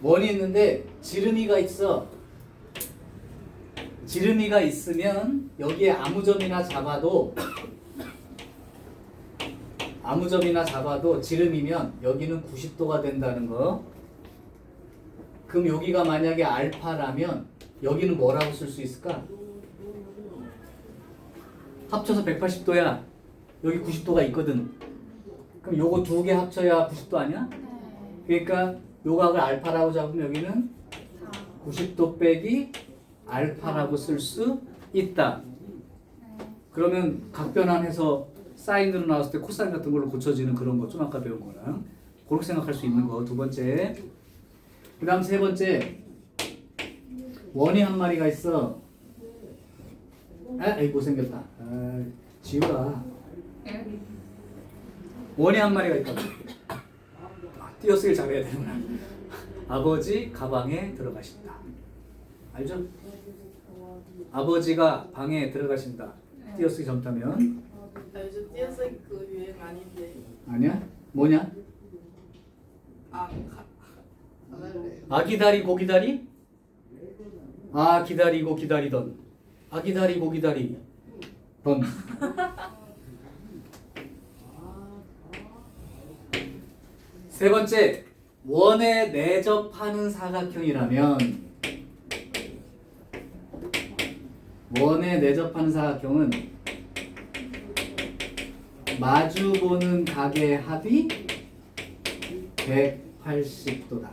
원이 있는데 지름이가 있어. 지름이가 있으면 여기에 아무 점이나 잡아도 지름이면 여기는 90도가 된다는 거. 그럼 여기가 만약에 알파라면 여기는 뭐라고 쓸 수 있을까? 합쳐서 180도야. 여기 90도가 있거든. 그럼 요거 두 개 합쳐야 90도 아니야? 그러니까 요 각을 알파라고 잡으면 여기는 90도 빼기 알파라고 쓸 수 있다. 그러면 각변환해서 사인으로 나왔을 때 코사인 같은 걸로 고쳐지는 그런 거 좀 아까 배운 거랑 그렇게 생각할 수 있는 거 두 번째. 그 다음 세 번째, 원이 한 마리가 있어. 에이 못생겼다. 지우라. 원이 한 마리가 있다. 띄어쓰기를 잘해야 되는구나. 아버지 가방에 들어가신다. 알죠? 아버지가 방에 들어가신다. 띄어쓰기 젊다면. 요즘 띄어쓰기 그 유행 아닌데. 아니야? 뭐냐? 안 할래요. 아기다리 고기다리? 아 기다리고 기다리던. 아기다리고 기다리던. 세 번째, 원에 내접하는 사각형이라면 원에 내접하는 사각형은 마주보는 각의 합이 180도다.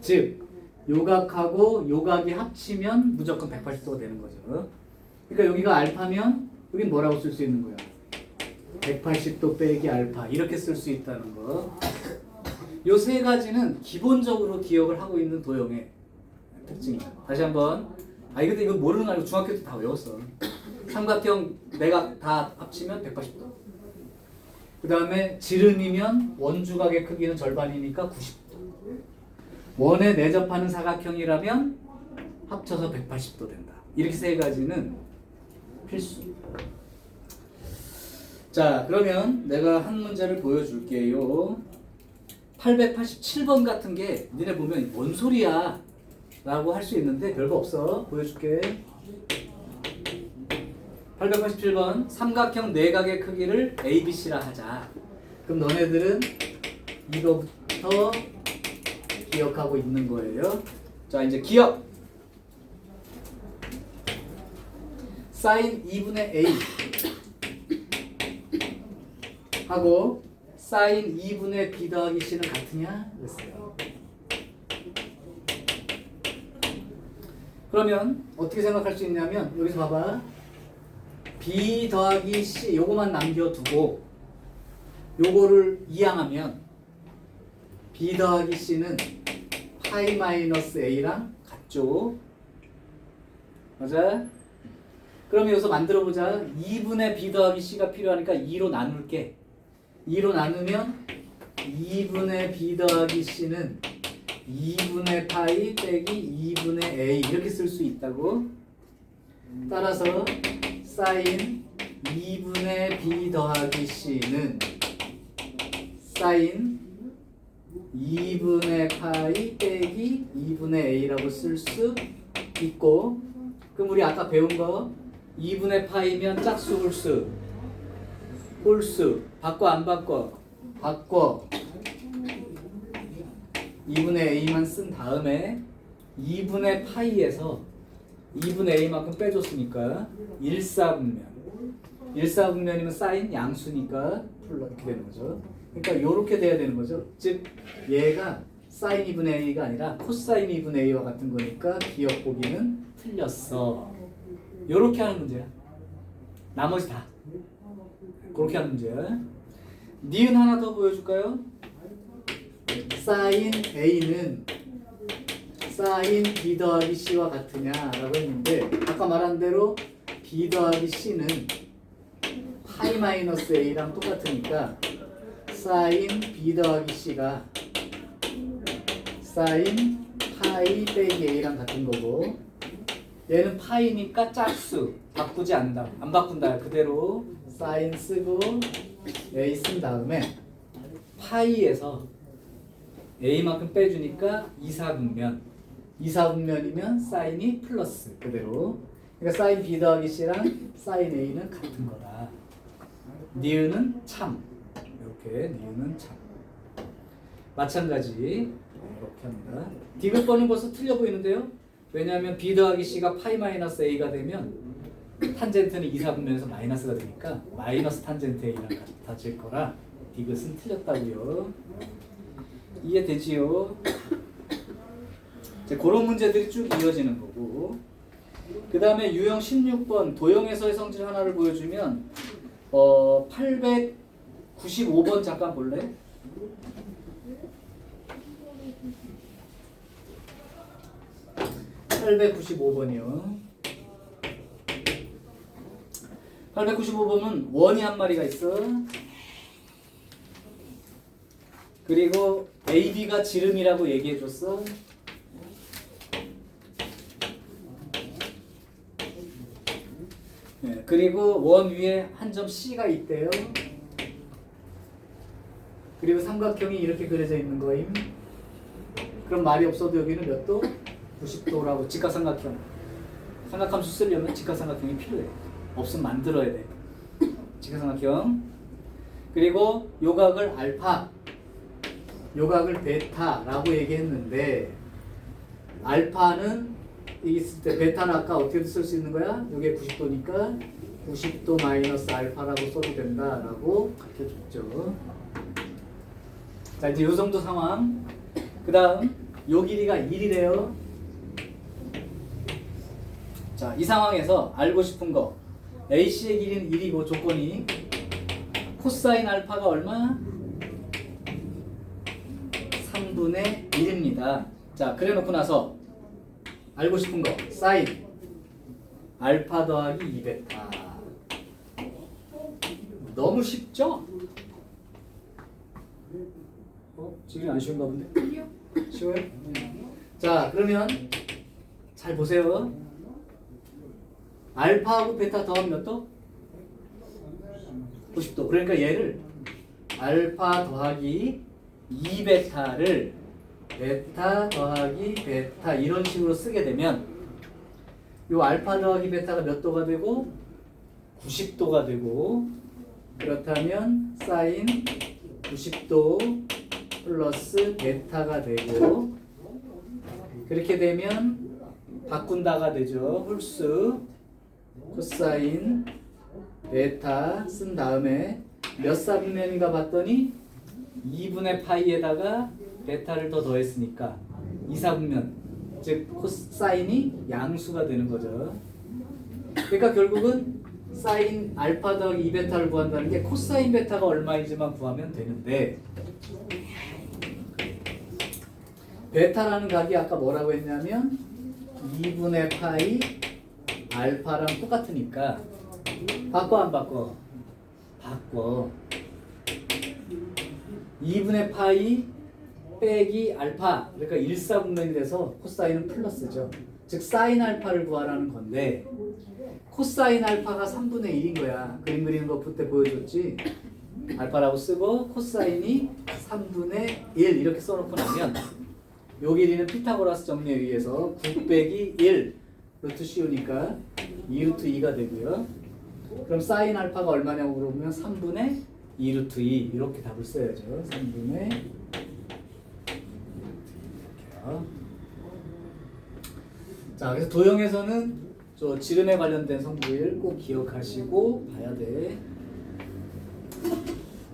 즉, 요각하고 요각이 합치면 무조건 180도가 되는 거죠. 그러니까 여기가 알파면 여긴 뭐라고 쓸 수 있는 거야? 180도 빼기 알파 이렇게 쓸 수 있다는 거. 요 세 가지는 기본적으로 기억을 하고 있는 도형의 특징이야. 다시 한번. 근데 이거 모르는 거 아니고 중학교 때 다 외웠어. 삼각형 내각 다 합치면 180도. 그 다음에 지름이면 원주각의 크기는 절반이니까 90도. 원에 내접하는 사각형이라면 합쳐서 180도 된다. 이렇게 세 가지는 필수. 자, 그러면 내가 한 문제를 보여줄게요. 887번 같은 게 니네 보면 뭔 소리야 라고 할 수 있는데 별거 없어. 보여줄게. 887번 삼각형 내각의 크기를 ABC라 하자. 그럼 너네들은 이거부터 기억하고 있는 거예요. 자, 이제 기억. 사인 2분의 A 하고 사인 2분의 B 더하기 C는 같으냐? 그랬어요. 그러면 어떻게 생각할 수 있냐면 여기서 봐봐. B 더하기 C 요거만 남겨두고 요거를 이항하면 B 더하기 C는 파이 마이너스 A랑 같죠? 맞아? 그럼 여기서 만들어보자. 2분의 B 더하기 C가 필요하니까 2로 나눌게. 2로 나누면 2분의 B 더하기 C는 2분의 파이 빼기 2분의 A 이렇게 쓸 수 있다고. 따라서 사인 2분의 B 더하기 C는 사인 2분의 파이 빼기 2분의 A라고 쓸 수 있고. 그럼 우리 아까 배운 거 2분의 파이면 짝수 홀수 홀수 바꿔 안 바꿔? 바꿔. 2분의 A만 쓴 다음에 2분의 파이에서 2분의 A만큼 빼줬으니까 1사분면 1사분면이면 사인 양수니까 풀러 이렇게 되는 거죠. 그러니까 요렇게 돼야 되는 거죠. 즉 얘가 사인 2분의 A가 아니라 코사인 2분의 A와 같은 거니까 기억 보기는 틀렸어. 요렇게 하는 문제야. 나머지 다 그렇게 하는 문제야. 니은 하나 더 보여줄까요? 사인 A는 사인 B 더하기 C와 같으냐라고 했는데 아까 말한 대로 B 더하기 C는 파이 마이너스 A랑 똑같으니까 사인 B 더하기 C가 사인 파이 빼기 A랑 같은 거고 얘는 파이니까 짝수 바꾸지 않는다. 안 바꾼다. 그대로 사인 쓰고 A 쓴 다음에 파이에서 a만큼 빼주니까 2사분면. 2사분면이면 사인이 플러스 그대로. 그러니까 사인 b 더하기 c랑 사인 a는 같은 거다. 니은은 참. 이렇게 니은은 참. 마찬가지 이렇게 합니다. 디귿번은 벌써 틀려 보이는데요. 왜냐하면 b 더하기 c가 파이 마이너스 a가 되면 탄젠트는 2사분면에서 마이너스가 되니까 마이너스 탄젠트 a랑 같아질 거라 디귿은 틀렸다고요. 이해되지요? 이제 그런 문제들이 쭉 이어지는 거고, 그 다음에 유형 16번 도형에서의 성질 하나를 보여주면 895번 잠깐 볼래? (895번이요) 895번은 원이 한 마리가 있어. 그리고 AB가 지름이라고 얘기해줬어. 네, 그리고 원 위에 한 점 C가 있대요. 그리고 삼각형이 이렇게 그려져 있는 거임. 그럼 말이 없어도 여기는 몇 도? 90도라고. 직각삼각형. 삼각함수 쓰려면 직각삼각형이 필요해. 없으면 만들어야 돼. 직각삼각형. 그리고 요각을 알파, 요각을 베타라고 얘기했는데, 알파는 있을 때 베타는 아까 어떻게 쓸 수 있는 거야? 요게 90도니까 90도 마이너스 알파라고 써도 된다라고 가르쳐줬죠. 자, 이제 요 정도 상황. 그 다음 요 길이가 1이래요. 자, 이 상황에서 알고 싶은 거, AC의 길이는 1이고 조건이 코사인 알파가 얼마? 3분의 1입니다. 자, 그래 놓고 나서 알고 싶은 거, 사인 알파 더하기 2베타. 너무 쉽죠? 지금 안 쉬운가 본데? 쉬워요? 자, 그러면 잘 보세요. 알파하고 베타 더하면 몇 도? 90도. 그러니까 얘를 알파 더하기 2베타를 베타 더하기 베타 이런 식으로 쓰게 되면 요 알파 더하기 베타가 몇 도가 되고 90도가 되고, 그렇다면 사인 90도 플러스 베타가 되고, 그렇게 되면 바꾼다가 되죠. 홀수 코사인 베타 쓴 다음에 몇 사분면인가 봤더니 2분의 파이에다가 베타를 더 더했으니까 2사분면, 즉 코사인이 양수가 되는 거죠. 그러니까 결국은 사인 알파 더하기 2베타를 구한다는 게 코사인 베타가 얼마인지만 구하면 되는데, 베타라는 각이 아까 뭐라고 했냐면 2분의 파이 알파랑 똑같으니까 바꿔 안 바꿔? 바꿔. 2분의 파이 빼기 알파, 그러니까 1사분면이 돼서 코사인은 플러스죠. 즉 사인 알파를 구하라는 건데, 코사인 알파가 3분의 1인 거야. 그림 그리는 거 그때 보여줬지. 알파라고 쓰고 코사인이 3분의 1 이렇게 써놓고 나면 요 길이는 피타고라스 정리에 의해서 9 빼기 1 루트 씌우니까 2 루트 2가 되고요. 그럼 사인 알파가 얼마냐고 물어보면 3분의 2 루트 2 이렇게 답을 써야죠. 3분의 이렇게요. 자, 그래서 도형에서는 저 지름에 관련된 성질 꼭 기억하시고 봐야 돼.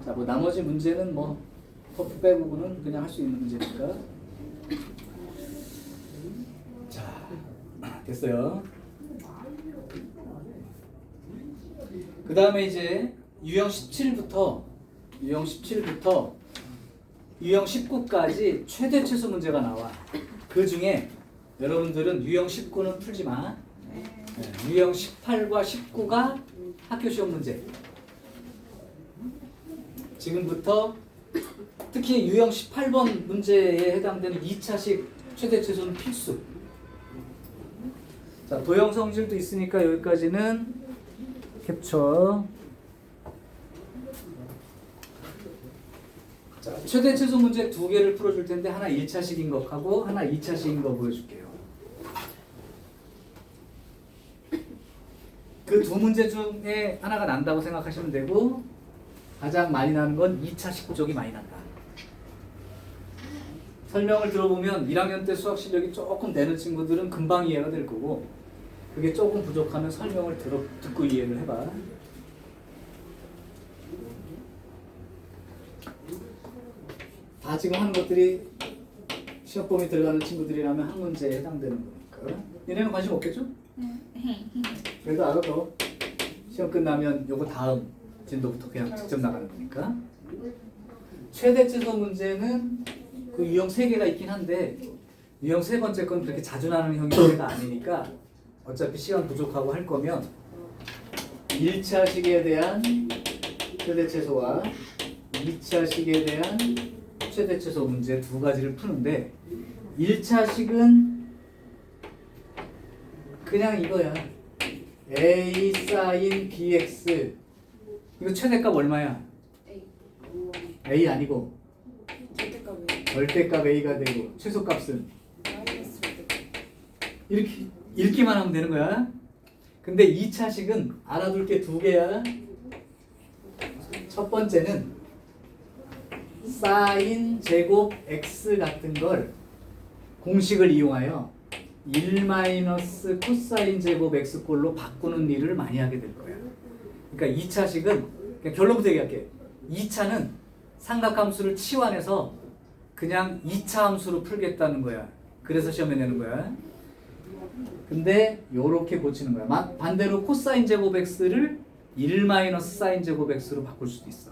자, 뭐 나머지 문제는 뭐 퍼프 빼고는 그냥 할 수 있는 문제니까. 자, 됐어요. 그 다음에 이제 유형 17부터 유형 19까지 최대 최소 문제가 나와. 그 중에 여러분들은 유형 19는 풀지 마. 유형 18과 19가 학교 시험 문제. 지금부터 특히 유형 18번 문제에 해당되는 2차식 최대 최소는 필수. 자, 도형 성질도 있으니까 여기까지는 캡처. 자, 최대 최소 문제 두 개를 풀어줄 텐데 하나 1차식인 것하고 하나 2차식인 거 보여줄게요. 그 두 문제 중에 하나가 난다고 생각하시면 되고 가장 많이 나는 건 2차식 쪽이 많이 난다. 설명을 들어보면 1학년 때 수학 실력이 조금 되는 친구들은 금방 이해가 될 거고 그게 조금 부족하면 설명을 듣고 이해를 해봐. 다 지금 하는 것들이 시험 범위 들어가는 친구들이라면 한 문제에 해당되는 거니까. 얘네는 관심 없겠죠? 그래도 알아서 시험 끝나면 요거 다음 진도부터 그냥 직접 나가는 거니까. 최대 최소 문제는 그 유형 3개가 있긴 한데 유형 세 번째 건 그렇게 자주 나는 형태가 아니니까 어차피 시간 부족하고 할 거면 1차식에 대한 최대 최소와 2차식에 대한 최대 최소 문제 두 가지를 푸는데 1차식은 그냥 이거야. a sin bx 이거 최대값 얼마야? a 아니고 절대값 a가 되고 최소값은 이렇게 읽기만 하면 되는 거야. 근데 2차식은 알아둘 게 두 개야. 첫 번째는 sin 제곱 x 같은 걸 공식을 이용하여 1 마이너스 코사인 제곱 x 꼴로 바꾸는 일을 많이 하게 될 거야. 그러니까 2차식은 그냥 결론부터 얘기할게. 2차는 삼각함수를 치환해서 그냥 2차 함수로 풀겠다는 거야. 그래서 시험에 내는 거야. 근데 요렇게 고치는 거야. 반대로 코사인 제곱 x를 1 마이너스 사인 제곱 x로 바꿀 수도 있어.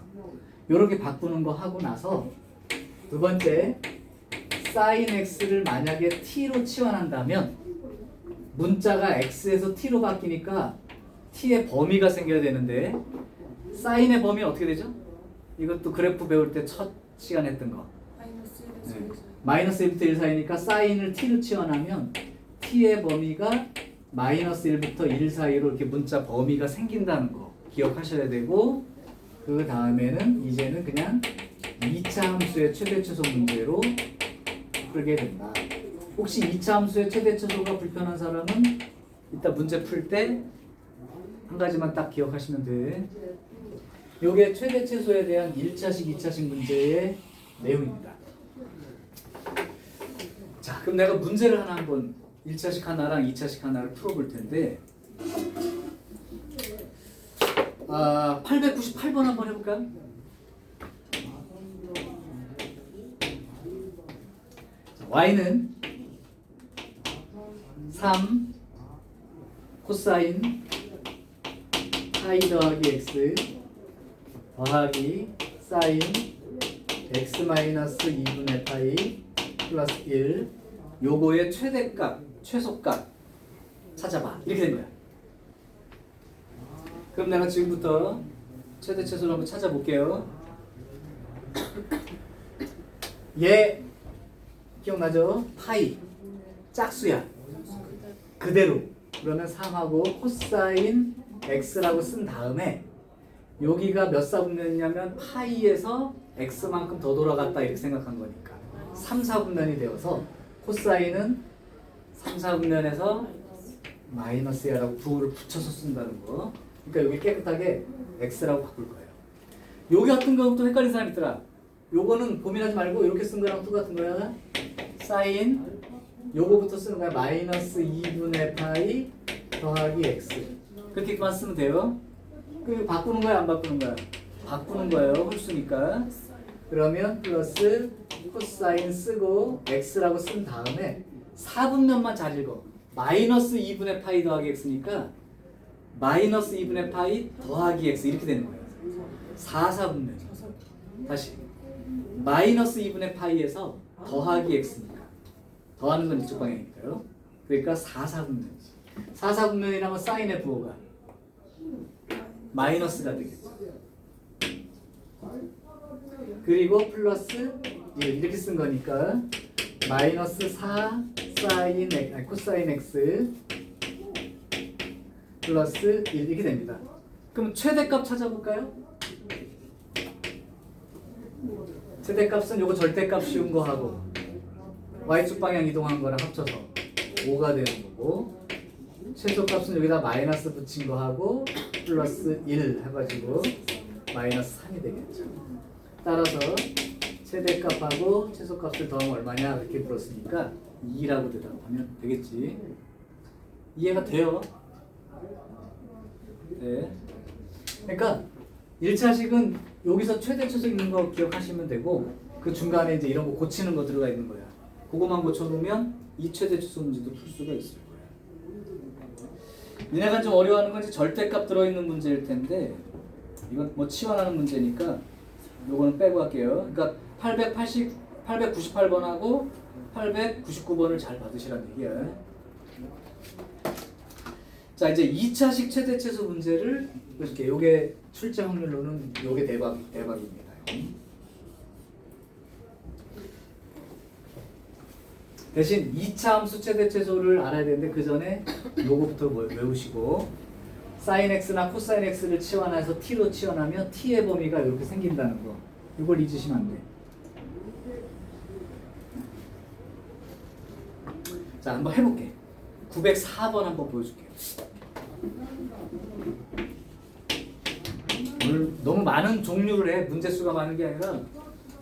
요렇게 바꾸는 거 하고 나서 두 번째 사인 x를 만약에 t로 치환한다면 문자가 x에서 t로 바뀌니까 t의 범위가 생겨야 되는데 사인의 범위는 어떻게 되죠? 이것도 그래프 배울 때 첫 시간 했던 거. 마이너스 1부터 1 사이니까 사인을 t로 치환하면 t의 범위가 마이너스 1부터 1 사이로 이렇게 문자 범위가 생긴다는 거 기억하셔야 되고 그 다음에는 이제는 그냥 2차 함수의 최대 최소 문제로 풀게 된다. 혹시 2차 함수의 최대 최소가 불편한 사람은 이따 문제 풀 때 한 가지만 딱 기억하시면 돼. 요게 최대 최소에 대한 1차식, 2차식 문제의 내용입니다. 자, 그럼 내가 문제를 하나 한번 1차식 하나랑 2차식 하나를 풀어볼 텐데 898번 한번 해볼까요? 자, y는 3 코사인 파이 더하기 x 더하기 사인 x 마이너스 2분의 파이 플러스 1 요거의 최대값, 최소값 찾아봐. 이렇게 된 거야. 그럼 내가 지금부터 최대 최소를 한번 찾아볼게요. 얘 기억나죠? 파이 짝수야. 그대로. 그러면 3하고 코사인 x라고 쓴 다음에 여기가 몇 사분면이냐면 파이에서 x만큼 더 돌아갔다 이렇게 생각한 거니까 3, 4분면이 되어서 코사인은 3, 4분면에서 마이너스야라고 부호를 붙여서 쓴다는 거. 그러니까 여기 깨끗하게 x라고 바꿀 거예요. 여기 같은 경우도 헷갈린 사람 있더라. 요거는 고민하지 말고 이렇게 쓴 거랑 똑같은 거야. 사인 요거부터 쓰는 거야. 마이너스 2분의 파이 더하기 x. 그렇게만 쓰면 돼요. 그 바꾸는 거야 안 바꾸는 거야? 바꾸는 거예요. 홀수니까. 그러면 플러스 코사인 쓰고 x라고 쓴 다음에 4분면만 잘 읽어. 마이너스 2분의 파이 더하기 x니까 마이너스 2분의 파이 더하기 x 이렇게 되는 거예요. 4분면. 다시 마이너스 2분의 파이에서 더하기 x니까 더하는 건 이쪽 방향이니까요. 그러니까 4분면이지. 4분면이라면 사인의 부호가 마이너스가 되겠죠. 그리고 플러스 이렇게 쓴 거니까 마이너스 4 사인 x, 코사인 x 플러스 1 이렇게 됩니다. 그럼 최대값 찾아볼까요? 최대값은 요거 절대값 씌운 거 하고 y축 방향 이동한 거랑 합쳐서 5가 되는 거고, 최소값은 여기다 마이너스 붙인 거 하고 플러스 1 해가지고 마이너스 3이 되겠죠. 따라서 최대값하고 최소값을 더하면 얼마냐 이렇게 물었으니까 2라고 대답하면 되겠지. 이해가 돼요? 네. 그러니까 1차식은 여기서 최대 최소 있는 거 기억하시면 되고, 그 중간에 이제 이런 거 고치는 거 들어가 있는 거야. 그거만 고쳐놓으면 이 최대 최소 문제도 풀 수가 있을 거야. 니네가 좀 어려워하는 건 이제 절대값 들어있는 문제일 텐데, 이건 뭐 치환하는 문제니까 요거는 빼고 할게요. 그러니까 898번하고 899번을 잘 받으시라는 얘기야. 자, 이제 2차식 최대 최소 문제를 보여줄게. 요게 출제 확률로는 요게 대박입니다. 대신 2차 함수 최대 최소를 알아야 되는데, 그 전에 요거부터 외우시고, sin x나 코사인 x를 치환해서 t로 치환하면 t의 범위가 이렇게 생긴다는 거, 이걸 잊으시면 안 돼. 자, 한번 해볼게. 904번 한번 보여줄게요. 오늘 너무 많은 종류를 해. 문제 수가 많은 게 아니라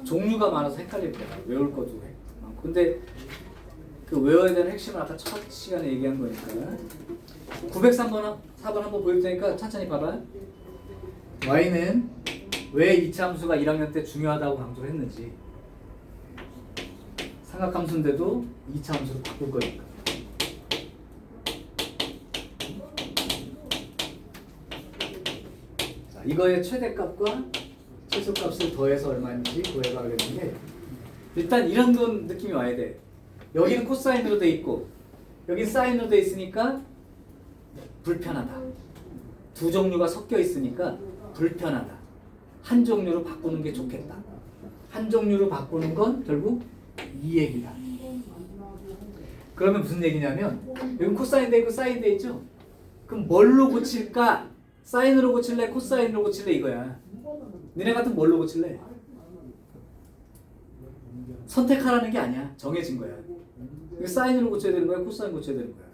종류가 많아서 헷갈릴 거야. 외울 것도 많고. 근데 그 외워야 되는 핵심을 아까 첫 시간에 얘기한 거니까. 903번 4번 한번 보일 테니까 천천히 봐봐. y는 왜 2차 함수가 1학년 때 중요하다고 강조를 했는지. 삼각함수인데도 2차 함수로 바꿀 거니까. 자, 이거의 최대값과 최소값을 더해서 얼마인지 구해봐야겠는데, 일단 이런 건 느낌이 와야 돼. 여기는 코사인으로 돼 있고 여기 사인으로 돼 있으니까 불편하다. 두 종류가 섞여 있으니까 불편하다. 한 종류로 바꾸는 게 좋겠다. 한 종류로 바꾸는 건 결국 이 얘기다. 그러면 무슨 얘기냐면, 여기 코사인 돼 있고 사인 돼 있죠? 그럼 뭘로 고칠까? 사인으로 고칠래? 코사인으로 고칠래? 이거야. 니네 같은 뭘로 고칠래? 선택하라는 게 아니야. 정해진 거야. 이거 사인으로 고쳐야 되는 거야? 코사인 고쳐야 되는 거야?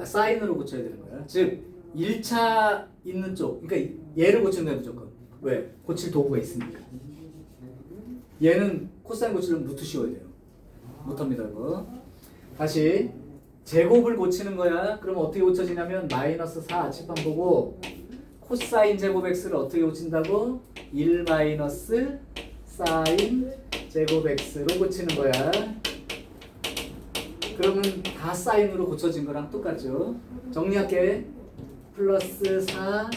사인으로 고쳐야 되는 거야. 즉 1차 있는 쪽, 그러니까 얘를 고치는 거야 무조건. 왜? 고칠 도구가 있으니까. 얘는 코사인 고치려면 루트 씌워야 돼요. 못합니다 이거. 다시 제곱을 고치는 거야. 그럼 어떻게 고쳐지냐면 마이너스 4 칠판 보고 코사인 제곱 x를 어떻게 고친다고? 1 마이너스 사인 제곱 x로 고치는 거야. 그러면 다 사인으로 고쳐진 거랑 똑같죠. 정리할게. 플러스 4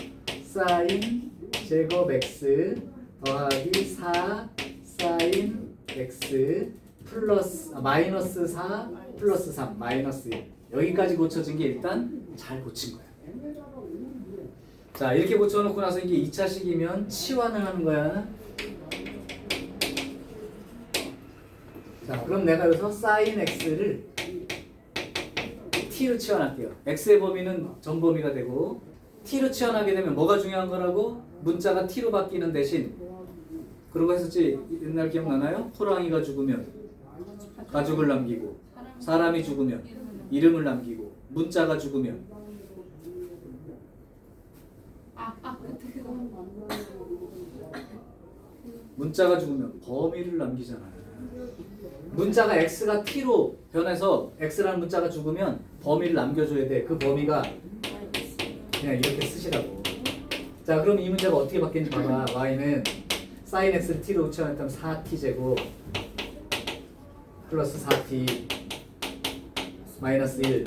사인 제곱 x 더하기 4 사인 x 플러스 마이너스 4 플러스 3 마이너스 1. 여기까지 고쳐진 게 일단 잘 고친 거야. 자, 이렇게 고쳐놓고 나서 이게 2차식이면 치환을 하는 거야. 자, 그럼 내가 여기서 sin x를 t로 치환할게요. x의 범위는 전범위가 되고, t로 치환하게 되면 뭐가 중요한 거라고? 문자가 t로 바뀌는 대신, 그러고 했었지. 옛날 기억나나요? 호랑이가 죽으면 가족을 남기고, 사람이 죽으면 이름을 남기고, 문자가 죽으면 문자가 죽으면 범위를 남기잖아요. 문자가 x가 t로 변해서 x라는 문자가 죽으면 범위를 남겨줘야 돼. 그 범위가 그냥 이렇게 쓰시라고. 자, 그럼 이 문제가 어떻게 바뀌는지 봐봐. y는 sin x를 t로 치환했다면 4t 제곱 플러스 4t 마이너스 1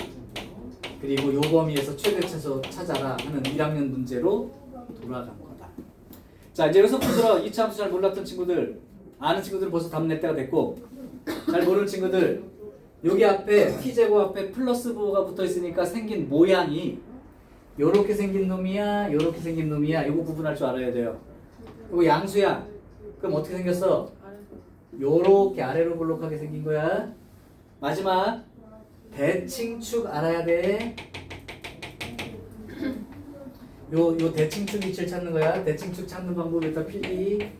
그리고 요 범위에서 최대 최소 찾아라 하는 1학년 문제로 돌아간 거다. 자, 이제 여기서부터 들어 2차 함수 잘 몰랐던 친구들, 아는 친구들은 벌써 답 낼 때가 됐고, 잘 모르는 친구들, 여기 앞에 t제곱 앞에 플러스 부호가 붙어 있으니까 생긴 모양이 요렇게 생긴 놈이야, 요렇게 생긴 놈이야. 요거 구분할 줄 알아야 돼요. 이거 양수야. 그럼 어떻게 생겼어? 요렇게 아래로 볼록하게 생긴 거야. 마지막 대칭축 알아야 돼. 요 대칭축 위치를 찾는 거야. 대칭축 찾는 방법이 일단 필기.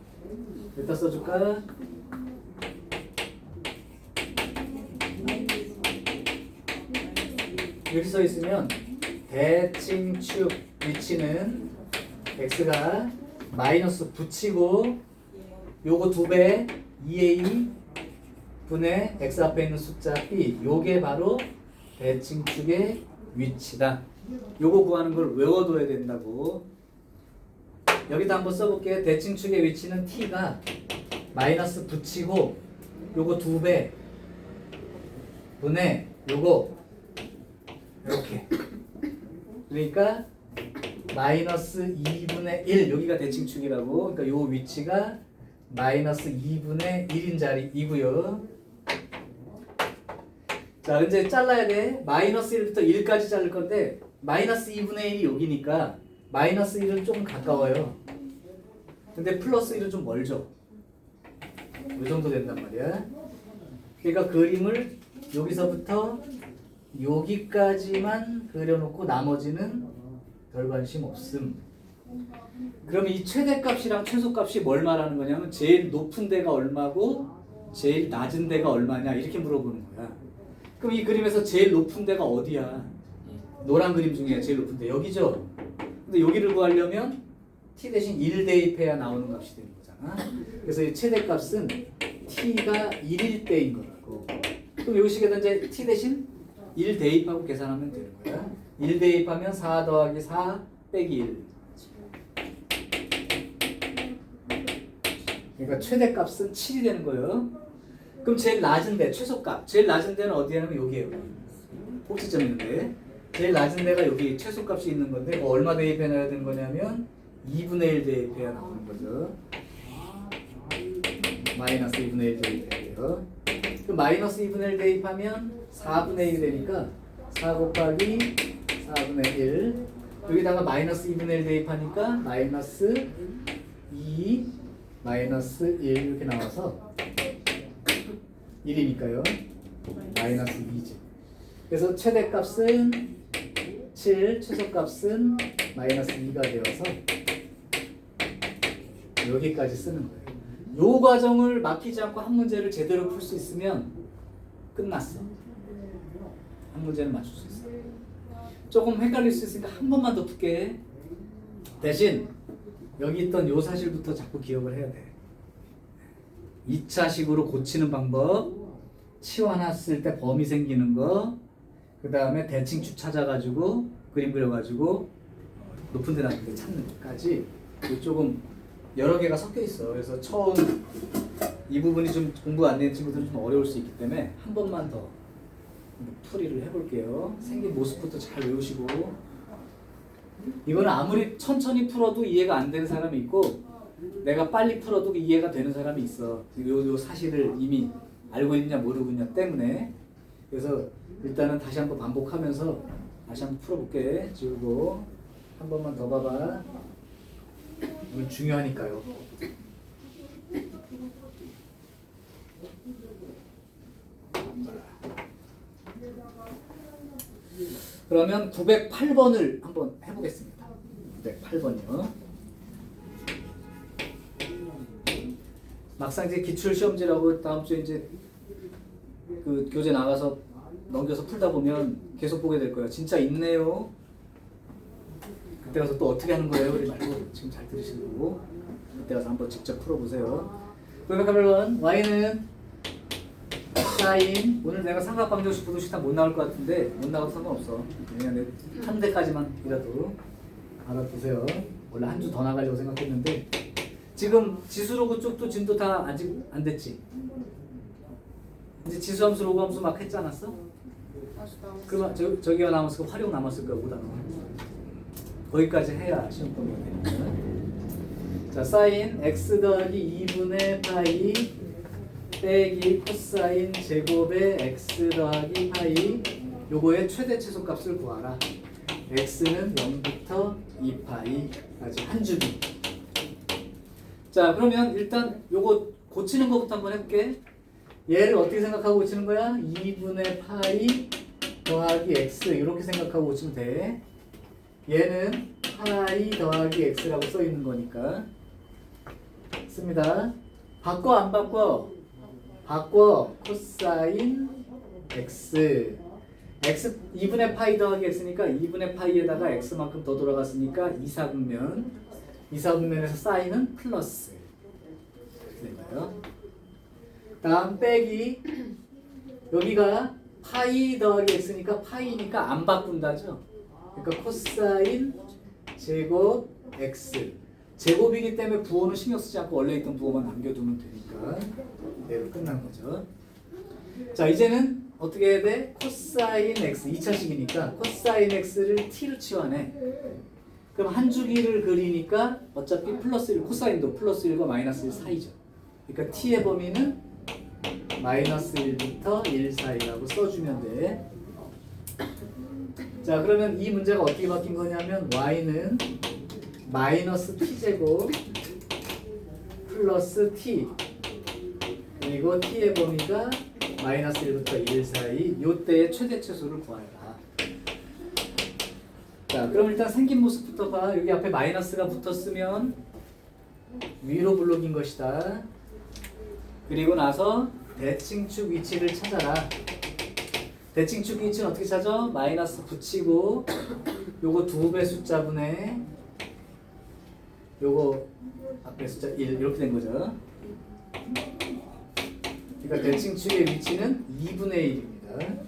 여기다 써줄까? 여기 써 있으면 대칭축 위치는 x가 마이너스 붙이고 요거 2배 2a 분의 x 앞에 있는 숫자 b, 요게 바로 대칭축의 위치다. 요거 구하는 걸 외워둬야 된다고. 여기다 한번 써볼게요. 대칭축의 위치는 t가 마이너스 붙이고 요거 2배 분의 요거 이렇게, 그러니까 마이너스 2분의 1, 여기가 대칭축이라고. 그러니까 요 위치가 마이너스 2분의 1인 자리이고요. 자, 이제 잘라야 돼. 마이너스 1부터 1까지 자를 건데 마이너스 2분의 1이 여기니까 마이너스 1은 좀 가까워요. 근데 플러스 1은 좀 멀죠. 이 정도 된단 말이야. 그러니까 그림을 여기서부터 여기까지만 그려놓고 나머지는 별 관심 없음. 그럼 이 최대값이랑 최소값이 뭘 말하는 거냐면 제일 높은 데가 얼마고 제일 낮은 데가 얼마냐 이렇게 물어보는 거야. 그럼 이 그림에서 제일 높은 데가 어디야? 노란 그림 중에 제일 높은 데 여기죠? 근데 여기를 구하려면 t 대신 1 대입해야 나오는 값이 되는 거잖아. 그래서 이 최대값은 t가 1일 때인 거라고. 그럼 여기 식에다 이제 t 대신 1 대입하고 계산하면 되는 거야. 1 대입하면 4 더하기 4 빼기 1. 그러니까 최대값은 7이 되는 거예요. 그럼 제일 낮은 데, 최소값. 제일 낮은 데는 어디냐면 여기에요. 꼭지점 있는데. 제일 낮은 데가 여기 최소값이 있는 건데 뭐 얼마 대입해 놔야 되는 거냐면 2분의 1 대입해야 나오는 거죠. 마이너스 2분의 1 대입해야 돼요. 그 마이너스 2분의 1 대입하면 4분의 1이 되니까 4 곱하기 4분의 1. 여기다가 마이너스 2분의 1 대입하니까 마이너스 2 마이너스 1 이렇게 나와서 1이니까요. 마이너스 2지. 그래서 최대값은 7, 최소값은 마이너스 2가 되어서 여기까지 쓰는 거예요. 요 과정을 막히지 않고 한 문제를 제대로 풀 수 있으면 끝났어. 한 문제는 맞출 수 있어. 조금 헷갈릴 수 있으니까 한 번만 더 풀게. 대신 여기 있던 요 사실부터 자꾸 기억을 해야 돼. 2차식으로 고치는 방법, 치환했을 때 범위 생기는 거, 그 다음에 대칭축 찾아가지고 그림 그려가지고 높은 데 낮은 데 찾는 것까지 조금 여러 개가 섞여 있어. 그래서 처음 이 부분이 좀 공부 안 된 친구들은 좀 어려울 수 있기 때문에 한 번만 더 풀이를 해볼게요. 생긴 모습부터 잘 외우시고. 이거는 아무리 천천히 풀어도 이해가 안 되는 사람이 있고 내가 빨리 풀어도 이해가 되는 사람이 있어. 요 사실을 이미 알고 있냐 모르고 있냐 때문에. 그래서 일단은 다시 한번 반복하면서 다시 한번 풀어볼게. 지우고 한 번만 더 봐봐. 이건 중요하니까요. 그러면 908번을 한번 해보겠습니다. 908번이요. 막상 이제 기출시험지라고 다음 주에 이제 그 교재 나가서 넘겨서 풀다 보면 계속 보게 될 거예요. 진짜 있네요. 그때 가서 또 어떻게 하는 거예요? 그러지 말고 지금 잘 들으시는 거고 그때 가서 한번 직접 풀어보세요. 908번 y는 사인. 오늘 내가 삼각방정식 부등식 다 못 나올 것 같은데 못 나가도 상관없어. 그냥 한 대까지만이라도 알아두세요. 원래 한 주 더 나가려고 생각했는데 지금 지수로 그쪽도 진도 다 아직 안 됐지? 이제 지수함수 로그함수 막 했지 않았어? 그럼 저기가 남았을 거 활용 남았을 거야. 5단원 거기까지 해야 시험 범위가 되니까. 자, 사인 x 더하기 2분의 파이 빼기 코사인 제곱의 x 더하기 파이, 요거의 최대 최소값을 구하라. x는 0부터 2파이까지 한 주기. 자, 그러면 일단 요거 고치는 것부터 한번 해볼게. 얘를 어떻게 생각하고 고치는 거야? 2분의 파이 더하기 x 이렇게 생각하고 고치면 돼. 얘는 파이 더하기 x라고 써 있는 거니까 씁니다. 바꿔 안 바꿔? 바꿔. 코사인 x. x 2분의 파이 더하기 x니까 2분의 파이에다가 x만큼 더 돌아갔으니까 이사분면. 이사분면에서 사인은 플러스. 이렇게 된거예요. 다음 빼기. 여기가 파이 더하기 x니까 파이니까 안 바꾼다죠. 그러니까 코사인 제곱 x. 제곱이기 때문에 부호는 신경 쓰지 않고 원래 있던 부호만 남겨두면 되니까 이대로 끝난 거죠. 자, 이제는 어떻게 해야 돼? 코사인 x 2차식이니까 코사인 x를 t로 치환해. 그럼 한 주기를 그리니까 어차피 플러스 1, 코사인도 플러스 1과 마이너스 1 사이죠. 그러니까 t의 범위는 마이너스 1부터 1 사이라고 써주면 돼. 자, 그러면 이 문제가 어떻게 바뀐 거냐면 y는 마이너스 t제곱 플러스 t 그리고 t의 범위가 마이너스 1부터 1 사이 요때의 최대 최소를 구하라. 자, 그럼 일단 생긴 모습부터 봐. 여기 앞에 마이너스가 붙었으면 위로 블록인 것이다. 그리고 나서 대칭축 위치를 찾아라. 대칭축 위치는 어떻게 찾아? 마이너스 붙이고 요거 2배 숫자분의 요거 앞에 숫자 1 이렇게 된 거죠. 그러니까 대칭축의 위치는 2분의 1입니다.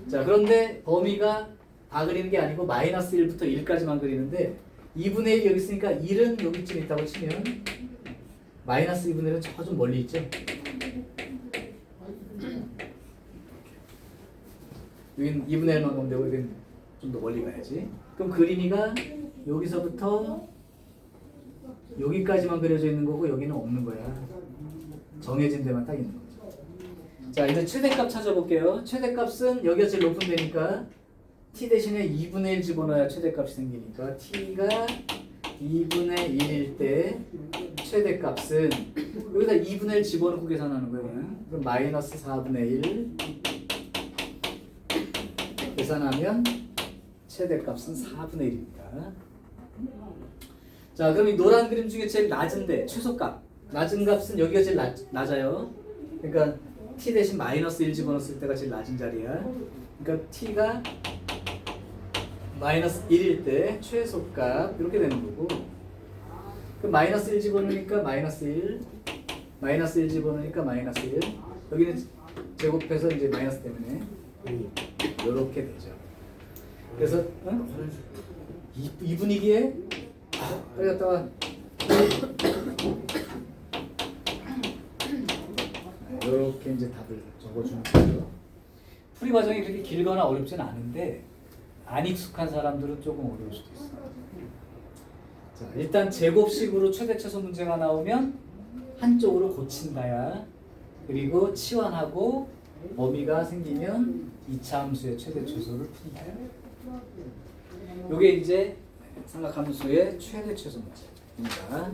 자, 그런데 범위가 다 그리는 게 아니고 마이너스 1부터 1까지만 그리는데 2분의 1 여기 있으니까 1은 여기쯤 있다고 치면 마이너스 2분의 1은 저 좀 멀리 있죠. 여기는 2분의 1만 가면 되고 여기는 좀 더 멀리 가야지. 그럼 그림이가 여기서부터 여기까지만 그려져 있는 거고 여기는 없는 거야. 정해진 데만 딱 있는 거죠. 자, 이제 최대값 찾아볼게요. 최대값은 여기가 제일 높은 데니까 t 대신에 2분의 1 집어넣어야 최대값이 생기니까 t가 2분의 1일 때 최대값은 여기다 2분의 1 집어넣고 계산하는 거예요. 그냥. 그럼 마이너스 4분의 1 계산하면 최대값은 4분의 1입니다. 자, 그럼 이 노란 그림 중에 제일 낮은데 최소값 낮은 값은 여기가 제일 낮아요. 그러니까 t 대신 마이너스 1 집어넣었을 때가 제일 낮은 자리야. 그러니까 t가 마이너스 1일 때 최소값 이렇게 되는 거고, 그럼 마이너스 1 집어넣으니까 마이너스 1, 마이너스 1 집어넣으니까 마이너스 1, 여기는 제곱해서 이제 마이너스 때문에 이렇게 되죠. 그래서 이 분위기에 여기 갔다가 이렇게 이제 답을 적어주는 거죠. 풀이 과정이 그렇게 길거나 어렵지는 않은데 안 익숙한 사람들은 조금 어려울 수도 있어요. 자, 일단 제곱식으로 최대 최소 문제가 나오면 한쪽으로 고친다야. 그리고 치환하고 범위가 생기면 이차 함수의 최대 최소를 푼다야. 요게 이제 삼각함수의 최대 최소 문제입니다.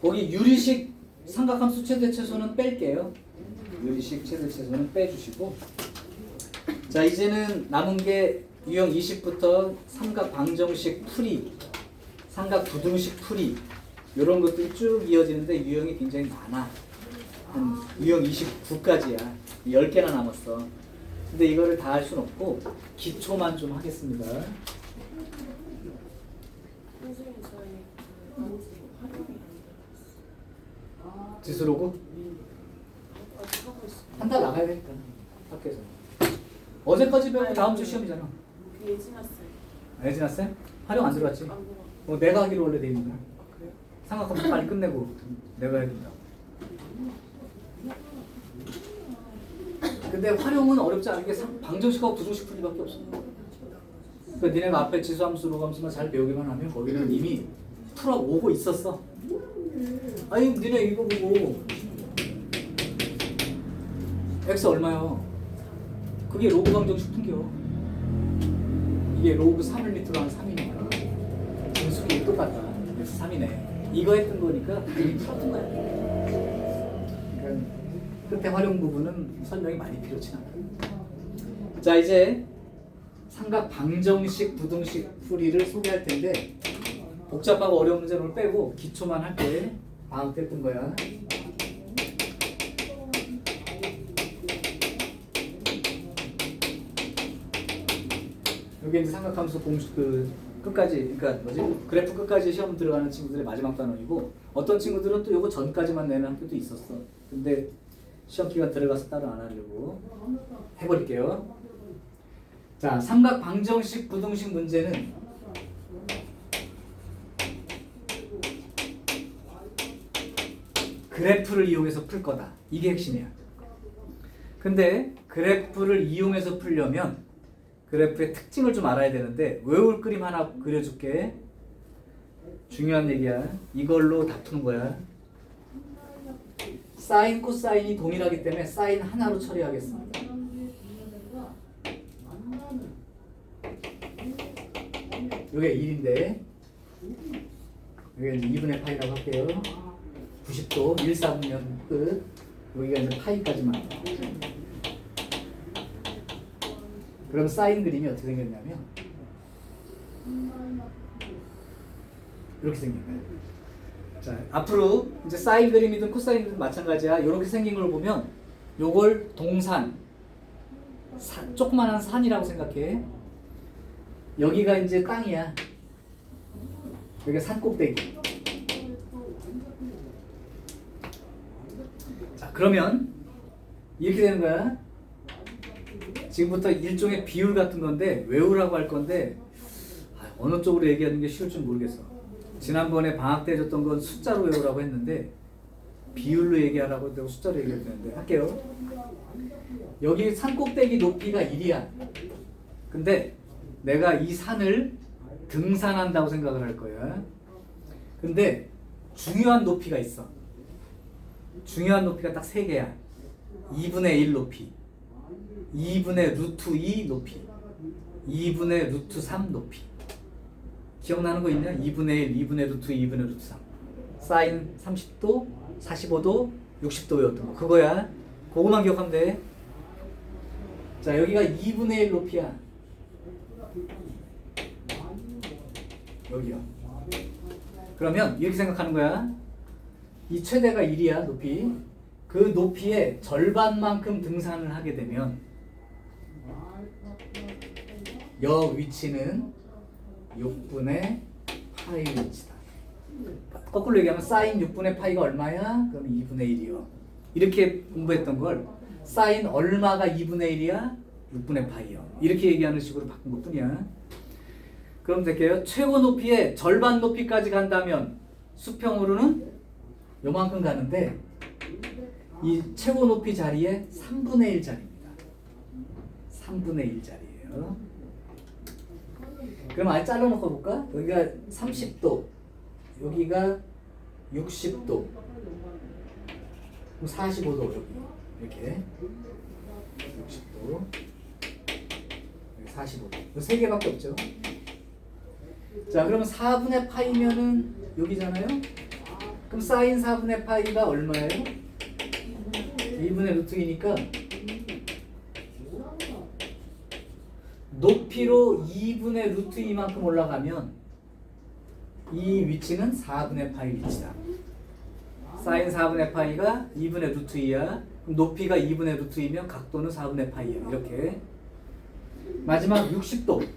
거기 유리식 삼각함수 최대 최소는 뺄게요. 유리식 최대 최소는 빼주시고, 자, 이제는 남은 게 유형 20부터 삼각 방정식 풀이, 삼각 부등식 풀이 이런 것들이 쭉 이어지는데 유형이 굉장히 많아. 한 유형 29까지야. 10개나 남았어. 근데 이거를 다 할 수는 없고 기초만 좀 하겠습니다. 선생님 저희 활용이 안 지수로고 돼서 하고 있어요. 한 달 나가야 되니까 학교에서. 어제까지 배우고 다음 주 시험이잖아. 그게 지났어요. 안 지났어요? 활용 안 들어갔지? 안 들어가. 내가 하기로 원래 돼 있는 거야. 아, 그래요? 삼각함수 빨리 끝내고 내가 해야 된다. 근데 활용은 어렵지 않게 방정식하고 부정식 풀이밖에 없어. 그러니까 니네가 앞에 지수함수, 로함수만 잘 배우기만 하면 거기는 이미 풀어 오고 있었어. 아니 니네 이거 보고 x 얼마요? 그게 로그 방정식 풍겨. 이게 로그 3을 밑으로 한 3이니까 분수기 똑같다. x 3이네. 이거 했던 거니까 이미 풀었던 거야. 그러니까 끝에 활용 부분은 설명이 많이 필요치 않아. 자, 이제 삼각 방정식, 부등식 풀이를 소개할 텐데 복잡하고 어려운 문제를 빼고 기초만 할게. 방학 때 했던 거야. 여기 이제 삼각함수 공식 끝까지, 그러니까 뭐지? 그래프 끝까지 시험 들어가는 친구들의 마지막 단원이고, 어떤 친구들은 또 요거 전까지만 내는 학교도 있었어. 근데 시험 기간 들어가서 따로 안 하려고 해버릴게요. 자, 삼각 방정식 부등식 문제는 그래프를 이용해서 풀 거다. 이게 핵심이야. 근데 그래프를 이용해서 풀려면 그래프의 특징을 좀 알아야 되는데, 외울 그림 하나 그려줄게. 중요한 얘기야. 이걸로 다투는 거야. 사인, 코사인이 동일하기 때문에 사인 하나로 처리하겠습니다. 이게 1인데 이게 이제 2분의 파이라고 할게요. 90도 1, 4분면 끝. 여기가 이제 파이까지만. 그럼 사인 그림이 어떻게 생겼냐면 이렇게 생긴 거예요. 자, 앞으로 이제 사인 그림이든 코사인이든 마찬가지야. 이렇게 생긴 걸 보면 요걸 동산, 조그만한 산이라고 생각해. 여기가 이제 땅이야. 여기가 산 꼭대기. 자, 그러면 이렇게 되는 거야. 지금부터 일종의 비율 같은 건데 외우라고 할 건데 어느 쪽으로 얘기하는 게 쉬울지 모르겠어. 지난번에 방학 때 해줬던 건 숫자로 외우라고 했는데 비율로 얘기하라고 했다고 숫자로 얘기했는데 할게요. 여기 산 꼭대기 높이가 1이야. 근데 내가 이 산을 등산한다고 생각을 할 거야. 근데 중요한 높이가 있어. 중요한 높이가 딱 3개야. 2분의 1 높이, 2분의 루트 2 높이, 2분의 루트 3 높이. 기억나는 거 있냐? 2분의 1, 2분의 루트 2, 2분의 루트 3. 사인 30도, 45도, 60도였던 거. 그거야. 그거만 기억하면 돼. 자, 여기가 2분의 1 높이야. 여기요. 그러면 이렇게 생각하는 거야. 이 최대가 1이야, 높이. 그 높이의 절반만큼 등산을 하게 되면 여 위치는 6분의 파이 위치다. 거꾸로 얘기하면 사인 6분의 파이가 얼마야? 그럼 2분의 1이요. 이렇게 공부했던 걸 사인 얼마가 2분의 1이야? 6분의 파이요. 이렇게 얘기하는 식으로 바꾼 것 뿐이야. 그럼 될게요. 최고 높이의 절반 높이까지 간다면 수평으로는 요만큼 가는데 이 최고 높이 자리에 3분의 1 자리입니다. 3분의 1 자리예요. 그럼 아예 잘라놓고 볼까? 여기가 30도, 여기가 60도, 그럼 45도 여기 이렇게 60도, 여기 45도. 이 3개밖에 없죠. 자, 그러면 4분의 파이면은 여기잖아요. 그럼 사인 4분의 파이가 얼마예요? 2분의 루트 2니까 높이로 2분의 루트 2만큼 올라가면 이 위치는 4분의 파이 위치다. 사인 4분의 파이가 2분의 루트 2야. 그럼 높이가 2분의 루트 2면 각도는 4분의 파이야. 이렇게. 마지막 60도.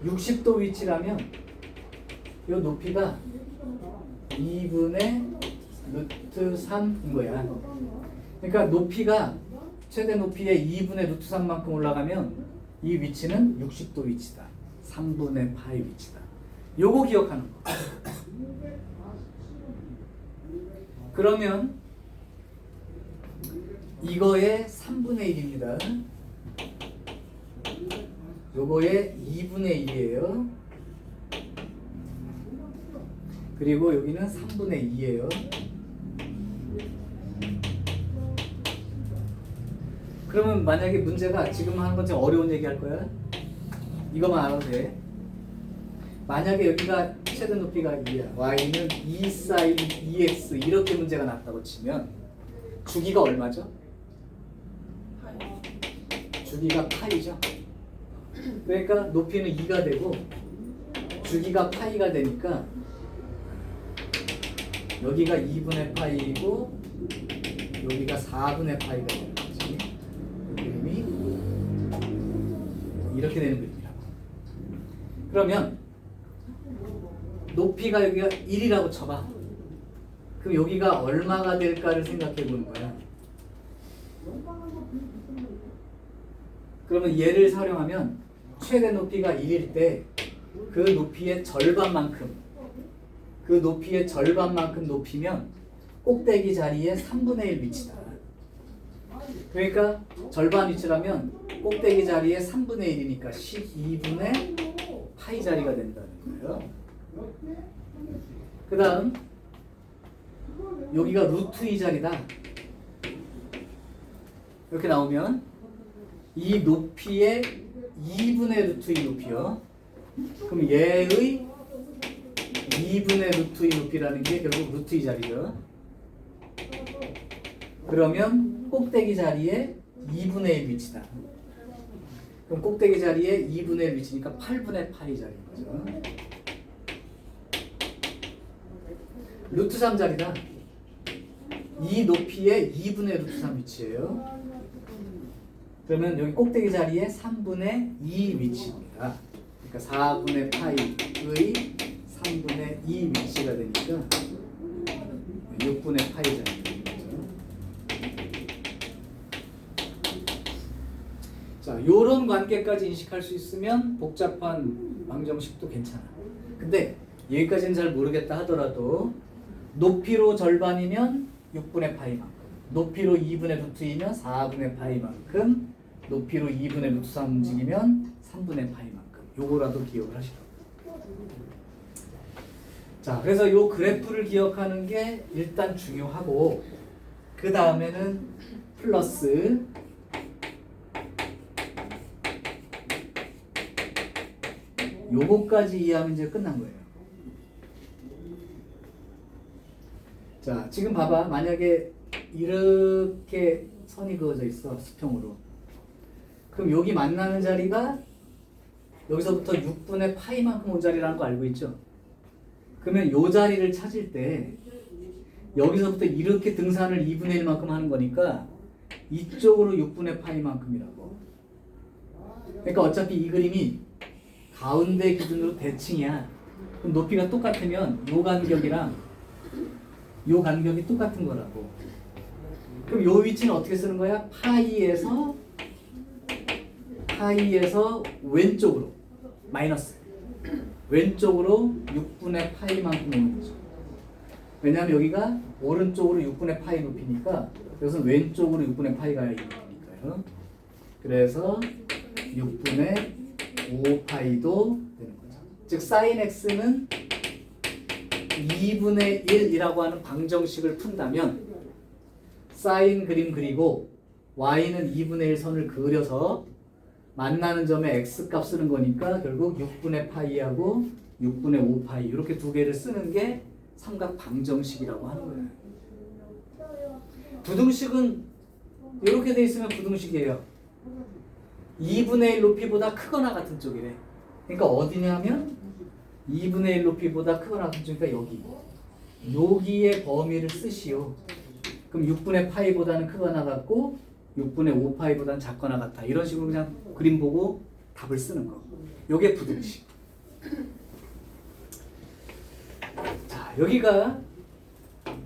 60도 위치라면 이 높이가 2분의 루트 3인 거야. 그러니까 높이가 최대 높이의 2분의 루트 3만큼 올라가면 이 위치는 60도 위치다. 3분의 파이 위치다. 요거 기억하는 거. 그러면 이거의 3분의 1입니다. 요거의 2분의 1이에요. 그리고 여기는 3분의 2예요. 그러면 만약에 문제가 지금 하는 건 좀 어려운 얘기 할 거야. 이거만 알아도 돼. 만약에 여기가 최대 높이가 2야. y는 2 사인 2x 이렇게 문제가 났다고 치면 주기가 얼마죠? 파이. 주기가 파이죠. 그러니까 높이는 2가 되고 주기가 파이가 되니까 여기가 2분의 파이고 여기가 4분의 파이가 되는 거지. 그림이 이렇게 되는 그림이라고. 그러면 높이가 여기가 1이라고 쳐봐. 그럼 여기가 얼마가 될까를 생각해 보는 거야. 그러면 얘를 활용하면 최대 높이가 1일 때 그 높이의 절반만큼 높이면 꼭대기 자리에 3분의 1 위치다. 그러니까 절반 위치라면 꼭대기 자리에 3분의 1이니까 12분의 파이 자리가 된다는 거예요. 그 다음 여기가 루트 2 자리다. 이렇게 나오면 이 높이의 2분의 루트 2 높이요. 그럼 얘의 2분의 루트 2 높이라는 게 결국 루트 2 자리죠. 그러면 꼭대기 자리에 2분의 1 위치다. 그럼 꼭대기 자리에 2분의 1 위치니까 8분의 파이 자리인 거죠. 루트 3 자리다. 이 높이에 2분의 루트 3 위치예요. 그러면 여기 꼭대기 자리에 3분의 2 위치입니다. 그러니까 4분의 파이의 3분의 2 위치가 되니까 6분의 파이 자리가 되는 거죠. 자, 요런 관계까지 인식할 수 있으면 복잡한 방정식도 괜찮아. 근데 여기까지는 잘 모르겠다 하더라도 높이로 절반이면 6분의 파이만큼, 높이로 2분의 루트 2면 4분의 파이만큼, 높이로 2분의 루트 3 움직이면 3분의 파이만큼. 요거라도 기억을 하시라고. 자, 그래서 요 그래프를 기억하는 게 일단 중요하고, 그 다음에는 플러스 요거까지 이해하면 이제 끝난 거예요. 자, 지금 봐봐. 만약에 이렇게 선이 그어져 있어, 수평으로. 그럼 여기 만나는 자리가 여기서부터 6분의 파이만큼 온 자리라는 거 알고 있죠? 그러면 요 자리를 찾을 때 여기서부터 이렇게 등산을 2분의 1만큼 하는 거니까 이쪽으로 6분의 파이만큼이라고. 그러니까 어차피 이 그림이 가운데 기준으로 대칭이야. 그럼 높이가 똑같으면 요 간격이랑 요 간격이 똑같은 거라고. 그럼 요 위치는 어떻게 쓰는 거야? 파이에서 왼쪽으로 마이너스 왼쪽으로 6분의 파이만큼 오는 거죠. 왜냐하면 여기가 오른쪽으로 6분의 파이 높이니까 여기서 왼쪽으로 6분의 파이가 있는 거니까요. 그래서 6분의 5파이도 되는 거죠. 즉 sin x는 2분의 1이라고 하는 방정식을 푼다면 sin 그림 그리고 y는 2분의 1 선을 그려서 만나는 점에 x 값 쓰는 거니까 결국 6분의 파이하고 6분의 5파이 이렇게 두 개를 쓰는 게 삼각 방정식이라고 하는 거예요. 부등식은 이렇게 돼 있으면 부등식이에요. 2분의 1 높이보다 크거나 같은 쪽이래. 그러니까 어디냐면 2분의 1 높이보다 크거나 같은 쪽이니까 여기의 범위를 쓰시오. 그럼 6분의 파이보다는 크거나 같고 6분의 5파이보다는 작거나 같다. 이런 식으로 그냥 그림 보고 답을 쓰는 거. 요게 부등식. 자, 여기가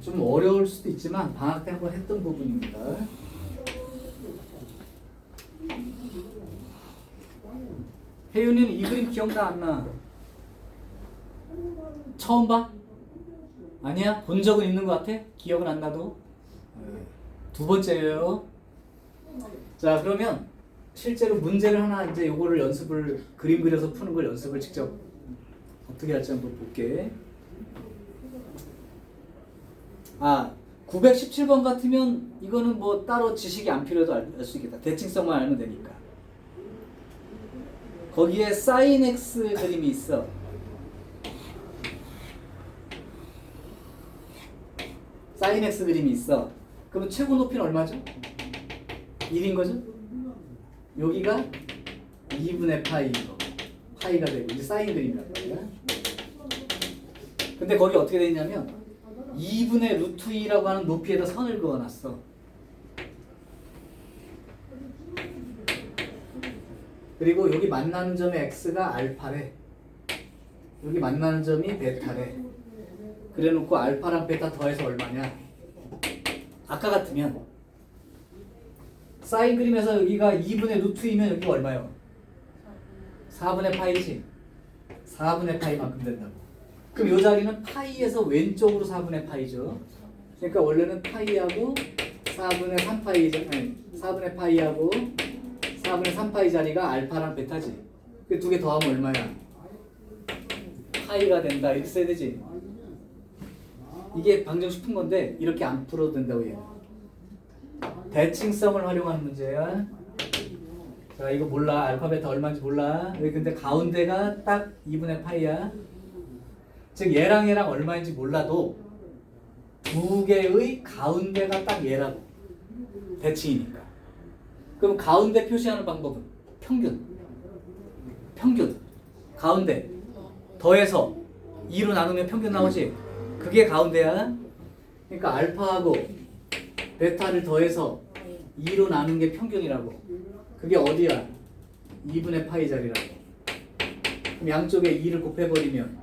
좀 어려울 수도 있지만 방학 때 한번 했던 부분입니다. 혜윤이는 이 그림 기억나 안 나? 처음 봐? 아니야? 본 적은 있는 것 같아? 기억은 안 나도? 두 번째예요. 자, 그러면 실제로 문제를 하나 이제 요거를 연습을 그림 그려서 푸는 걸 연습을 직접 어떻게 할지 한번 볼게. 917번 같으면 이거는 뭐 따로 지식이 안 필요해도 알 수 있겠다. 대칭성만 알면 되니까. 거기에 sin x 그림이 있어. sin x 그림이 있어. 그러면 최고 높이는 얼마죠? 1인 거죠? 여기가 2분의 파이 이거 파이가 되고 이제 사인 그림이란 말이야. 근데 거기 어떻게 돼 있냐면 2분의 루트 2라고 하는 높이에다 선을 그어놨어. 그리고 여기 만나는 점의 x가 알파래. 여기 만나는 점이 베타래. 그래놓고 알파랑 베타 더해서 얼마냐? 아까 같으면 사인 그림에서 여기가 2분의 루트 2면 여기가 얼마요? 4분의 파이지. 4분의 파이만큼 된다고. 그럼 이 자리는 파이에서 왼쪽으로 4분의 파이죠. 그러니까 원래는 파이하고 4분의 3파이, 아니 4분의 파이하고 4분의 3파이 자리가 알파랑 베타지. 그 두 개 더하면 얼마야? 파이가 된다. 이렇게 써야 되지. 이게 방정 싶은 건데 이렇게 안 풀어도 된다고 얘는. 대칭성을 활용하는 문제야. 자, 이거 몰라. 알파 베타 얼마인지 몰라. 여기 근데 가운데가 딱 2분의 파이야. 즉 얘랑 얘랑 얼마인지 몰라도 두 개의 가운데가 딱 얘라고. 대칭이니까. 그럼 가운데 표시하는 방법은 평균. 평균. 가운데 더해서 2로 나누면 평균 나오지. 그게 가운데야. 그러니까 알파하고 베타를 더해서 2로 나눈 게 평균이라고. 그게 어디야? 2분의 파이 자리라고. 그럼 양쪽에 2를 곱해버리면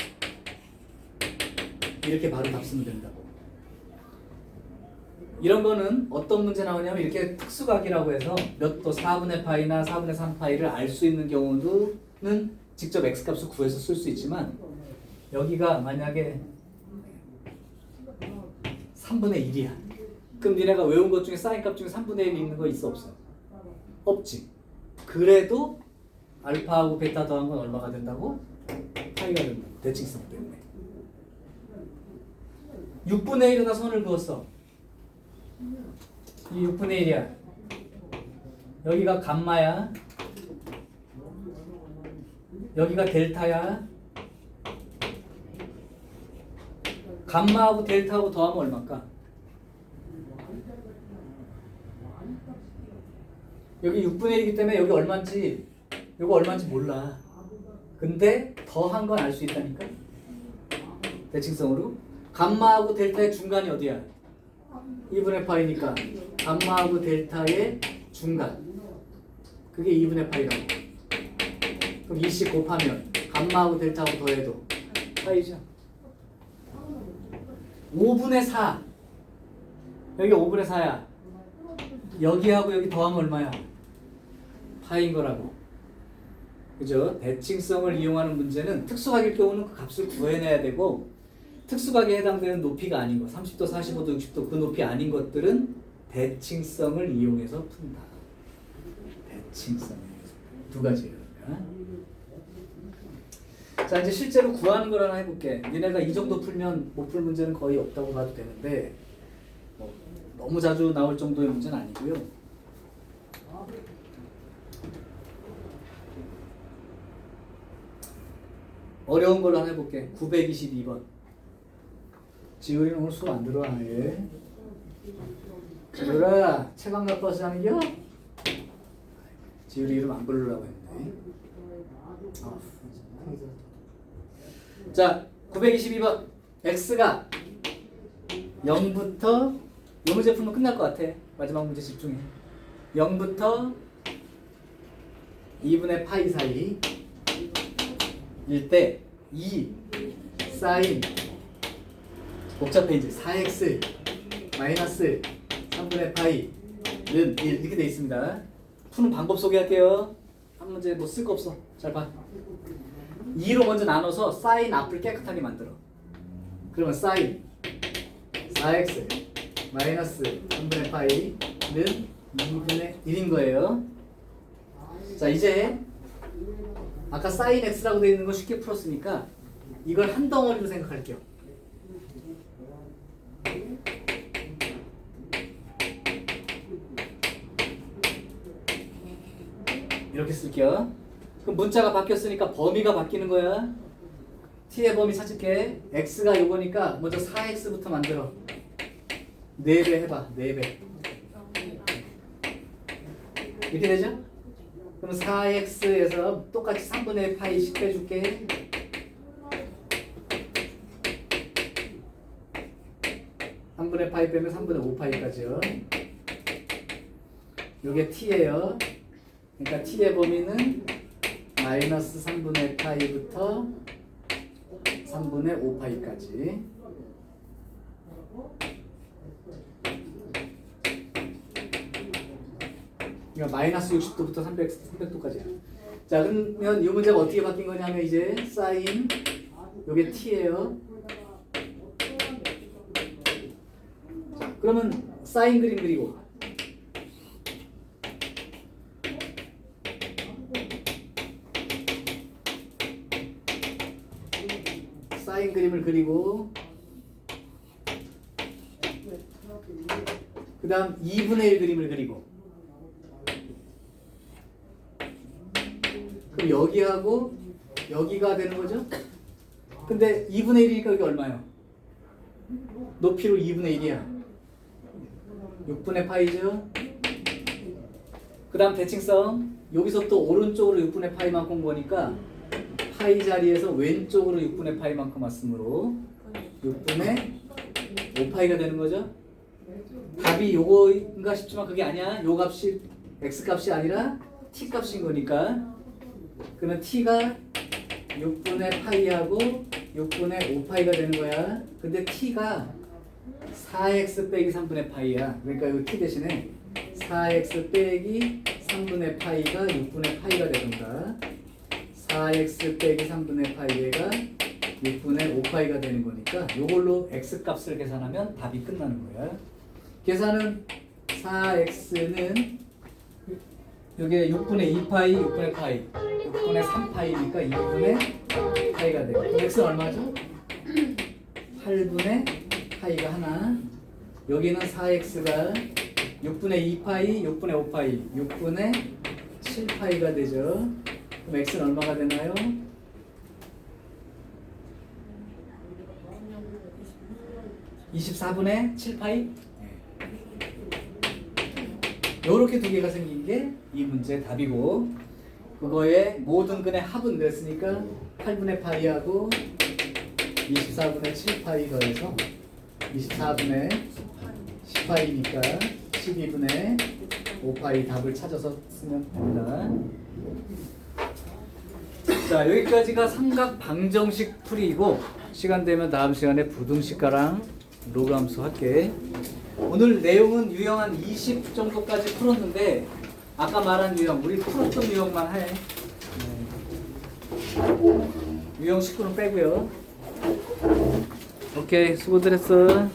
이렇게 바로 답 쓰면 된다고. 이런 거는 어떤 문제 나오냐면 이렇게 특수각이라고 해서 몇 도 4분의 파이나 4분의 3파이를 알 수 있는 경우는 직접 x값을 구해서 쓸 수 있지만 여기가 만약에 3분의 1이야. 그럼 니네가 외운 것 중에 사인값 중에 3분의 1이 있는 거 있어 없어? 없지. 그래도 알파하고 베타 더한 건 얼마가 된다고? 파이가 된다. 대칭성 때문에. 6분의 1에다 선을 그었어. 이 6분의 1이야. 여기가 감마야. 여기가 델타야. 감마하고 델타하고 더하면 얼마일까? 여기 6분의 1이기 때문에 여기 얼마인지 이거 얼마인지 몰라. 근데 더한 건 알 수 있다니까. 대칭성으로. 감마하고 델타의 중간이 어디야? 2분의 파이니까 감마하고 델타의 중간. 그게 2분의 파이라고. 그럼 2씩 곱하면 감마하고 델타하고 더해도 파이죠. 5분의 4. 여기 5분의 4야. 여기하고 여기 더하면 얼마야? 파이인 거라고. 그죠? 대칭성을 이용하는 문제는 특수각일 경우는 그 값을 구해내야 되고 특수각에 해당되는 높이가 아닌 거 30도, 45도, 60도 그 높이 아닌 것들은 대칭성을 이용해서 푼다. 대칭성. 두 가지예요. 그러니까. 자, 이제 실제로 구하는 걸 하나 해볼게. 니네가 이 정도 풀면 못 풀 문제는 거의 없다고 봐도 되는데 뭐 너무 자주 나올 정도의 문제는 아니고요. 어려운 걸로 하나 해볼게. 922번. 지율이는 오늘 수업 안 들어와. 예. 지율아, 책 안 갖고 와서 하는겨? 지율이 이름 안 부르려고 했는데. 자, 922번. x가 0부터 이 문제 풀면 끝날 것 같아. 마지막 문제 집중해. 0부터 2분의 파이 사이 일 때 2 사인 복잡해 이제 4x 마이너스 3분의 파이는 1 이렇게 돼 있습니다. 푸는 방법 소개할게요. 한 문제 뭐 쓸 거 없어. 잘 봐. 2로 먼저 나눠서 사인 앞을 깨끗하게 만들어. 그러면 사인 4x 마이너스 3분의 파이는 2분의 1인 거예요. 자, 이제 아까 사인 x라고 되어 있는 거 쉽게 풀었으니까 이걸 한 덩어리로 생각할게요. 이렇게 쓸게요. 그럼 문자가 바뀌었으니까 범위가 바뀌는 거야. t의 범위 찾을게. x가 요거니까 먼저 4x부터 만들어. 4배 해봐. 4배. 이렇게 되죠? 그럼 4x에서 똑같이 3분의 파이씩 빼줄게. 삼분의 파이 빼면 3분의 5파이까지요. 요게 t예요. 그러니까 t의 범위는 마이너스 3분의 파이부터 3분의 5파이까지. 그러니까 마이너스 60도부터 300도까지야. 자, 그러면 이 문제가 어떻게 바뀐 거냐면 이제 사인 요게 t예요. 자, 그러면 사인 그림 그리고 사인 그림을 그리고 그 다음 2분의 1 그림을 그리고 그럼 여기하고 여기가 되는 거죠? 근데 2분의 1이니까 여기 얼마요? 높이로 2분의 1이야. 6분의 파이죠? 그 다음 대칭성 여기서 또 오른쪽으로 6분의 파이만큼 보니까 파이 자리에서 왼쪽으로 6분의 파이만큼 왔으므로 6분의 5파이가 되는 거죠? 답이 요거인가 싶지만 그게 아니야. 요 값이 x값이 아니라 t값인 거니까 그러면 t가 6분의 파이하고 6분의 5파이가 되는 거야. 근데 t가 4x 빼기 3분의 파이야. 그러니까 여기 t 대신에 4x 빼기 3분의 파이가 6분의 파이가 되던가 4x 빼기 3분의 파이가 6분의 5파이가 되는 거니까 요걸로 x값을 계산하면 답이 끝나는 거야. 계산은 4x는 여기에 6분의 2파이, 6분의 파이, 6분의 3파이니까 2분의 파이가 되고 x는 얼마죠? 8분의 파이가 하나. 여기는 4x가 6분의 2파이, 6분의 5파이, 6분의 7파이가 되죠. 그럼 x는 얼마가 되나요? 그냥 24분의 7파이? 요렇게 두 개가 생긴 게 이 문제의 답이고 그거의 모든 근의 합은 그랬으니까 8분의 파이하고 24분의 7파이 더해서 24분의 10파이니까 12분의 5파이 답을 찾아서 쓰면 됩니다. 자, 여기까지가 삼각 방정식 풀이이고 시간 되면 다음 시간에 부등식가랑 로그 함수 할게. 오늘 내용은 유형 한 20 정도까지 풀었는데 아까 말한 유형, 우리 풀었던 유형만 해. 유형 19는 빼고요. 오케이, 수고들 했어.